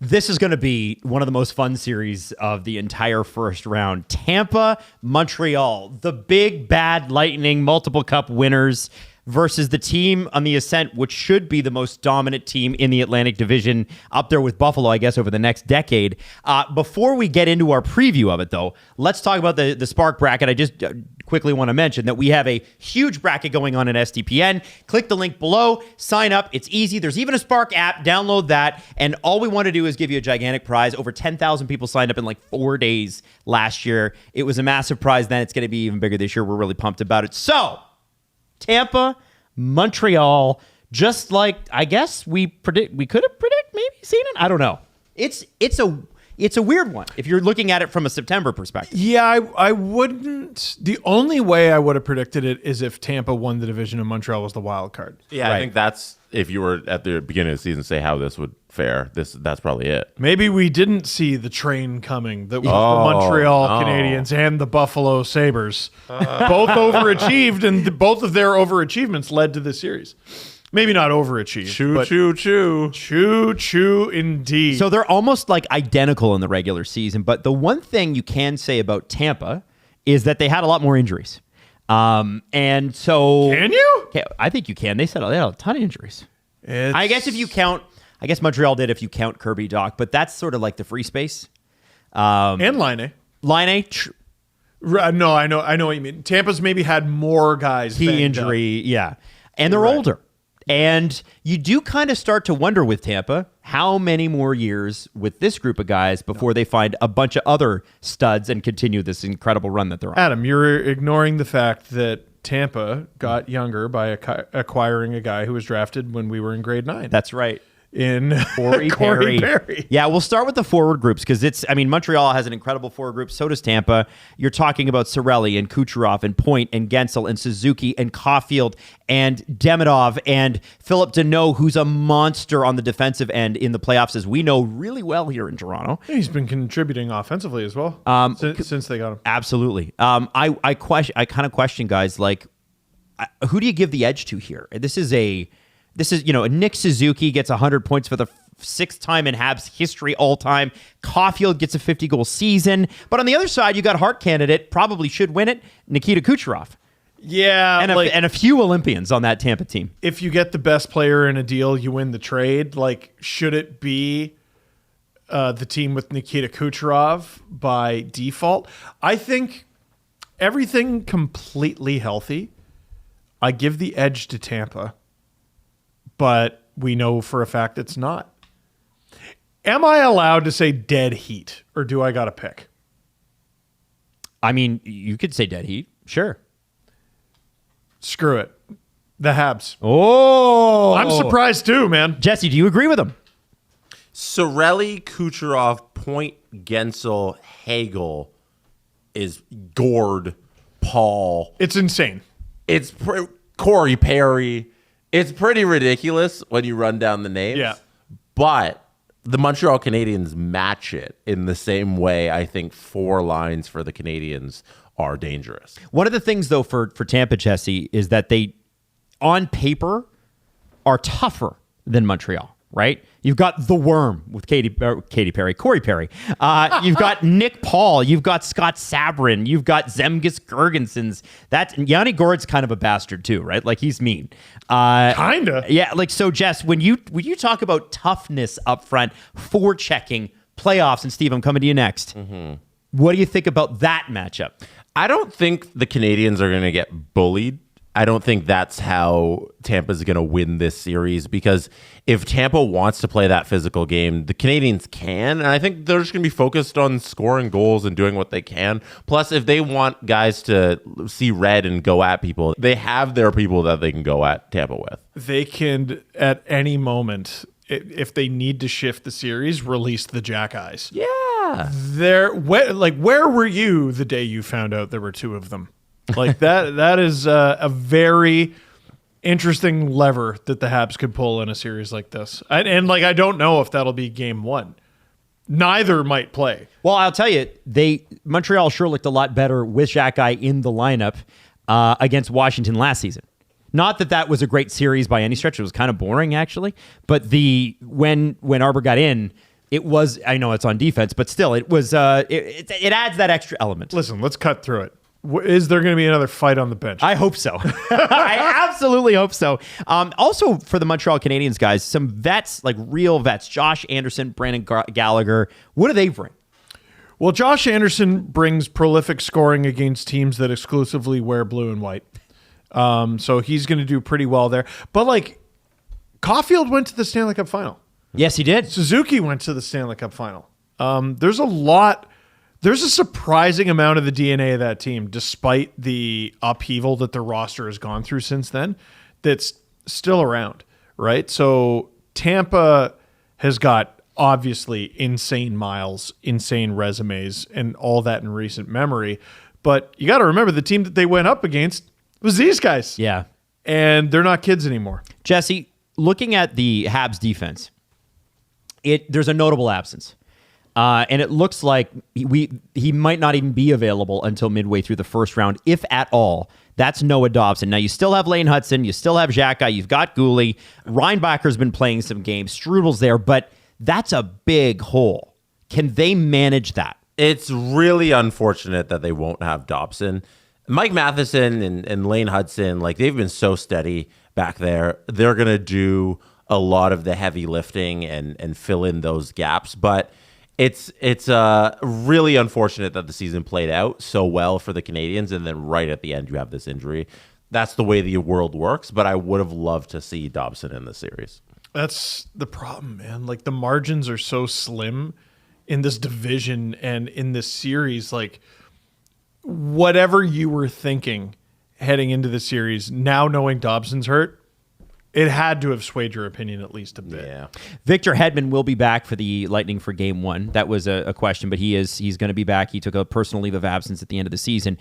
This is going to be one of the most fun series of the entire first round. Tampa, Montreal, the big bad Lightning, multiple cup winners versus the team on the ascent, which should be the most dominant team in the Atlantic Division, up there with Buffalo, I guess, over the next decade. Before we get into our preview of it, though, let's talk about the Spark bracket. I just quickly want to mention that we have a huge bracket going on in SDPN. Click the link below, sign up. It's easy. There's even a Spark app. Download that. And all we want to do is give you a gigantic prize. Over 10,000 people signed up in like 4 days last year. It was a massive prize then. It's going to be even bigger this year. We're really pumped about it. So, Tampa, Montreal, just like I guess we could have maybe seen it. I don't know. It's a weird one if you're looking at it from a September perspective. Yeah, I wouldn't. The only way I would have predicted it is if Tampa won the division and Montreal was the wild card. Yeah, right. I think that's, if you were at the beginning of the season, say how this would fare. That's probably it. Maybe we didn't see the train coming that was the Montreal Canadiens and the Buffalo Sabres. Both overachieved, and both of their overachievements led to the series. Maybe not overachieved. Choo-choo indeed. So they're almost like identical in the regular season, but the one thing you can say about Tampa is that they had a lot more injuries. And so... Can you? I think you can. They had a ton of injuries. I guess if you count... I guess Montreal did if you count Kirby Dach, but that's sort of like the free space. And Laine. No, I know what you mean. Tampa's maybe had more guys. Key injury, yeah. And they're older. And you do kind of start to wonder with Tampa, how many more years with this group of guys before they find a bunch of other studs and continue this incredible run that they're on? Adam, you're ignoring the fact that Tampa got younger by acquiring a guy who was drafted when we were in grade 9. That's right. In Corey Perry. Yeah, we'll start with the forward groups because Montreal has an incredible forward group. So does Tampa. You're talking about Cirelli and Kucherov and Point and Gensel and Suzuki and Caulfield and Demidov and Philip Deneau, who's a monster on the defensive end in the playoffs, as we know really well here in Toronto. He's been contributing offensively as well since they got him. Absolutely. I kind of question guys like, who do you give the edge to here? This is Nick Suzuki gets 100 points for the 6th time in Habs history all time. Caulfield gets a 50-goal season. But on the other side, you got Hart candidate, probably should win it, Nikita Kucherov. Yeah. And a few Olympians on that Tampa team. If you get the best player in a deal, you win the trade. Like, should it be the team with Nikita Kucherov by default? I think everything completely healthy, I give the edge to Tampa. But we know for a fact it's not. Am I allowed to say dead heat, or do I got to pick? I mean, you could say dead heat. Sure. Screw it. The Habs. Oh. I'm surprised too, man. Jesse, do you agree with him? Cirelli, Kucherov, Point, Gensel, Hagel is Gord, Paul. It's insane. It's Corey Perry. It's pretty ridiculous when you run down the names. Yeah. But the Montreal Canadiens match it in the same way I think 4 lines for the Canadiens are dangerous. One of the things, though, for Tampa, Jesse, is that they, on paper, are tougher than Montreal, right? You've got the Worm with Corey Perry. You've got Nick Paul. You've got Scott Sabrin. You've got Zemgus Girgensons. Yanni Gourde's kind of a bastard too, right? Like, he's mean. Kinda. Yeah. Like, so Jess, when you talk about toughness up front, forechecking, playoffs, and Steve, I'm coming to you next. Mm-hmm. What do you think about that matchup? I don't think the Canadiens are going to get bullied. I don't think that's how Tampa's going to win this series, because if Tampa wants to play that physical game, the Canadiens can, and I think they're just going to be focused on scoring goals and doing what they can. Plus, if they want guys to see red and go at people, they have their people that they can go at Tampa with. They can, at any moment, if they need to shift the series, release the Jack Eyes. Yeah. Where were you the day you found out there were 2 of them? Like that is a very interesting lever that the Habs could pull in a series like this. And I don't know if that'll be game 1. Neither might play. Well, I'll tell you, Montreal sure looked a lot better with Xhekaj in the lineup against Washington last season. Not that was a great series by any stretch. It was kind of boring, actually. But when Arbor got in, It was, I know it's on defense, but still, it was. It adds that extra element. Listen, let's cut through it. Is there going to be another fight on the bench? I hope so. I absolutely hope so. Also, for the Montreal Canadiens guys, some vets, like real vets, Josh Anderson, Brandon Gallagher. What do they bring? Well, Josh Anderson brings prolific scoring against teams that exclusively wear blue and white. So he's going to do pretty well there. But like, Caulfield went to the Stanley Cup final. Yes, he did. Suzuki went to the Stanley Cup final. There's a surprising amount of the DNA of that team, despite the upheaval that the roster has gone through since then, that's still around, right? So Tampa has got obviously insane miles, insane resumes, and all that in recent memory. But you got to remember the team that they went up against was these guys. Yeah. And they're not kids anymore. Jesse, looking at the Habs defense, there's a notable absence. And it looks like he might not even be available until midway through the first round, if at all. That's Noah Dobson. Now, you still have Lane Hudson. You still have Xhaka. You've got Gouli. Reinbacher's been playing some games. Strudel's there, but that's a big hole. Can they manage that? It's really unfortunate that they won't have Dobson. Mike Matheson and Lane Hudson, like, they've been so steady back there. They're going to do a lot of the heavy lifting and fill in those gaps. But it's really unfortunate that the season played out so well for the Canadiens, and then right at the end you have this injury. That's the way the world works, but I would have loved to see Dobson in the series. That's the problem, man. Like, the margins are so slim in this division and in this series. Like, whatever you were thinking heading into the series, now knowing Dobson's hurt, it had to have swayed your opinion at least a bit. Yeah. Victor Hedman will be back for the Lightning for Game 1. That was a question, but he's going to be back. He took a personal leave of absence at the end of the season.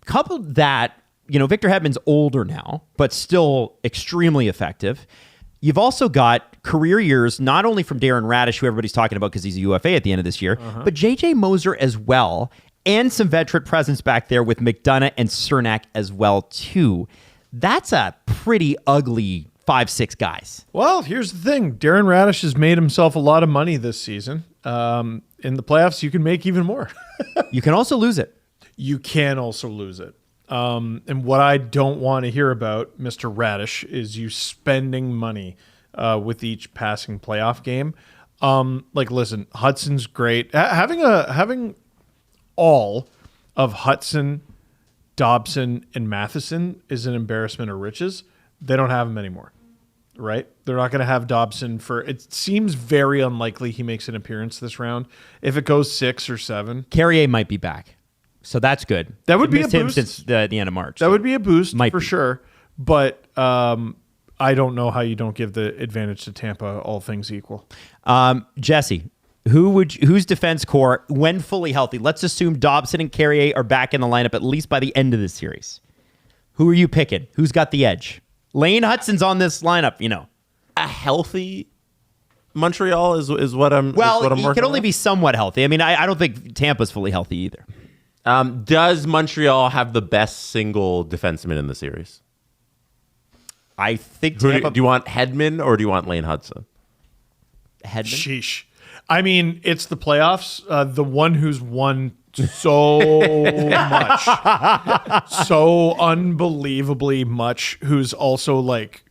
Coupled that, Victor Hedman's older now, but still extremely effective. You've also got career years, not only from Darren Radish, who everybody's talking about because he's a UFA at the end of this year, but J.J. Moser as well, and some veteran presence back there with McDonough and Cernak as well, too. That's a pretty ugly 5-6 guys. Well, here's the thing. Darren Radish has made himself a lot of money this season. In the playoffs, you can make even more. You can also lose it. You can also lose it. And what I don't want to hear about, Mr. Radish, is you spending money with each passing playoff game. Listen, Hudson's great. Having all of Hudson, Dobson, and Matheson is an embarrassment of riches. They don't have him anymore. Right? They're not going to have Dobson it seems very unlikely he makes an appearance this round. If it goes 6 or 7. Carrier might be back. So that's good. That would be a him boost. Since the end of March. That would be a boost Might for be. sure. But I don't know how you don't give the advantage to Tampa, all things equal. Jesse, whose defense core, when fully healthy, let's assume Dobson and Carrier are back in the lineup at least by the end of the series. Who are you picking? Who's got the edge? Lane Hudson's on this lineup, A healthy Montreal is what I'm. Well, is what I'm he working can only on. be somewhat healthy. I mean, I don't think Tampa's fully healthy either. Does Montreal have the best single defenseman in the series? I think Do Tampa. you want Hedman or do you want Lane Hudson? Hedman? Sheesh. I mean, it's the playoffs. The one who's won so much, so unbelievably much, who's also like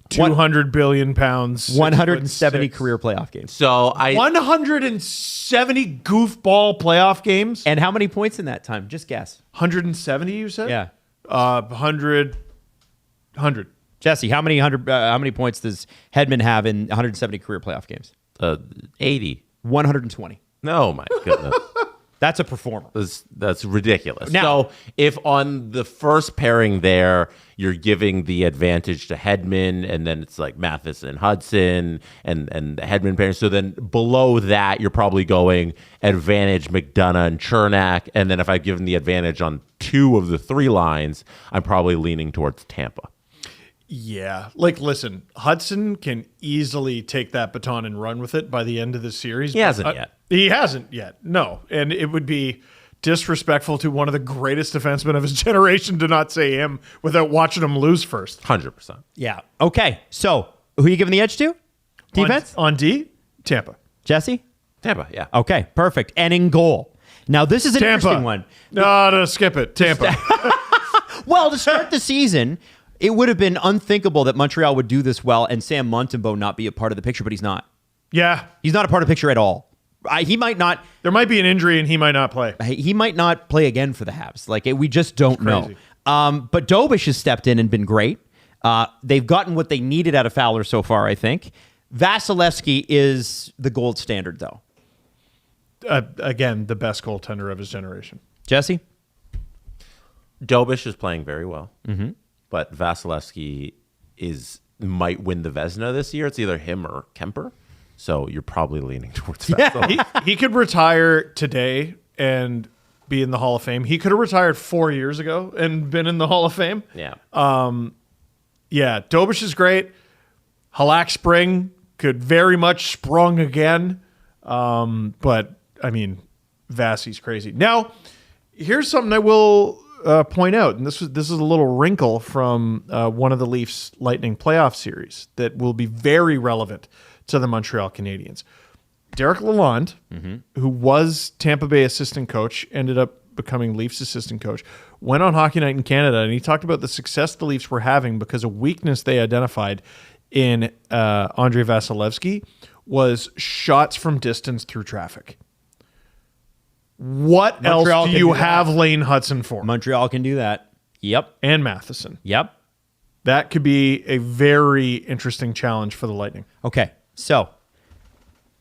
200 billion pounds, 170 6'6". career playoff games. So 170 goofball playoff games. And how many points in that time? Just guess. 170, you said? Yeah. 100. Jesse, how many points does Hedman have in 170 career playoff games? 80. 120. No, my goodness. That's a performer. That's ridiculous. Now- So if on the first pairing there, you're giving the advantage to Hedman, and then it's like Matheson, Hudson, and the Hedman pairing. So then below that, you're probably going advantage McDonough and Cernak. And then if I've given the advantage on 2 of the 3 lines, I'm probably leaning towards Tampa. Yeah. Listen, Hudson can easily take that baton and run with it by the end of the series. He hasn't yet. He hasn't yet. No. And it would be disrespectful to one of the greatest defensemen of his generation to not say him without watching him lose first. 100%. Yeah. Okay. So who are you giving the edge to? Defense? On D, Tampa. Jesse? Tampa, yeah. Okay, perfect. And in goal. Now, this is an interesting one. No, skip it. Tampa. Well, to start the season, it would have been unthinkable that Montreal would do this well and Sam Montembeault not be a part of the picture, but he's not. Yeah. He's not a part of the picture at all. He might not. There might be an injury and he might not play. He might not play again for the Habs. We just don't know. But Dobish has stepped in and been great. They've gotten what they needed out of Fowler so far, I think. Vasilevsky is the gold standard, though. Again, the best goaltender of his generation. Jesse? Dobish is playing very well, but Vasilevsky might win the Vezina this year. It's either him or Kemper, so you're probably leaning towards Vasilevsky. He could retire today and be in the Hall of Fame. He could have retired 4 years ago and been in the Hall of Fame. Yeah. Yeah, Dobish is great. Halak Spring could very much sprung again. But, I mean, Vasi's crazy. Now, here's something I will point out, and this is a little wrinkle from one of the Leafs Lightning playoff series that will be very relevant to the Montreal Canadiens. Derek Lalonde, who was Tampa Bay assistant coach, ended up becoming Leafs assistant coach, went on Hockey Night in Canada, and he talked about the success the Leafs were having because a weakness they identified in Andrei Vasilevsky was shots from distance through traffic. What Montreal else do can you do have that. Lane Hudson for? Montreal can do that. Yep. And Matheson. Yep. That could be a very interesting challenge for the Lightning. Okay. So,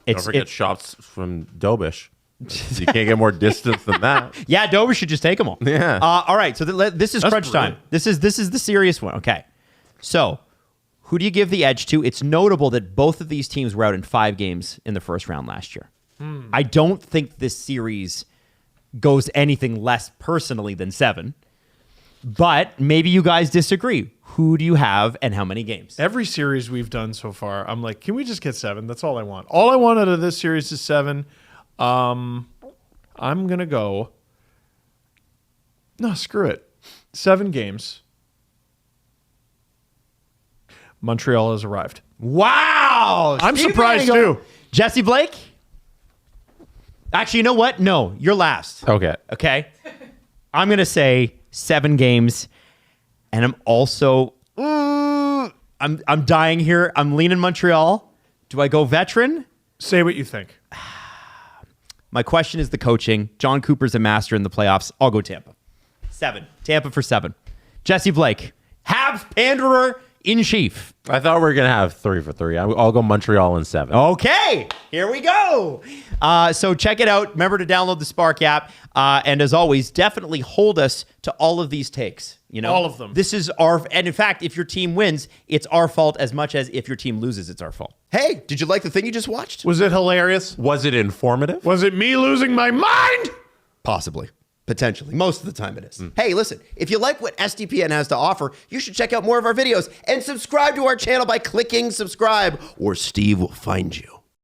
Don't forget shots from Dobish. You can't get more distance than that. Yeah, Dover should just take them all. Yeah. All right. So this is That's crunch time. brilliant. This is the serious one. Okay. So, who do you give the edge to? It's notable that both of these teams were out in 5 games in the first round last year. I don't think this series goes anything less personally than 7. But maybe you guys disagree. Who do you have and how many games? Every series we've done so far, I'm like, can we just get 7? That's all I want. All I want out of this series is 7. I'm going to go. No, screw it. 7 games. Montreal has arrived. Wow. I'm Steve surprised Dangle. too. Jesse Blake? Actually, you know what? No, you're last. Okay. Okay. I'm going to say 7 games. And I'm also, I'm dying here. I'm leaning Montreal. Do I go veteran? Say what you think. My question is the coaching. John Cooper's a master in the playoffs. I'll go Tampa. 7. Tampa for 7. Jesse Blake. Habs Panderer in chief. I thought we were going to have 3 for 3. I'll go Montreal in 7. Okay, here we go. So check it out. Remember to download the Spark app. And as always, definitely hold us to all of these takes. You know, All of them. This is our, and in fact, if your team wins, it's our fault as much as if your team loses, it's our fault. Hey, did you like the thing you just watched? Was it hilarious? Was it informative? Was it me losing my mind? Possibly. Potentially. Most of the time it is. Hey, listen, if you like what SDPN has to offer, you should check out more of our videos and subscribe to our channel by clicking subscribe, or Steve will find you.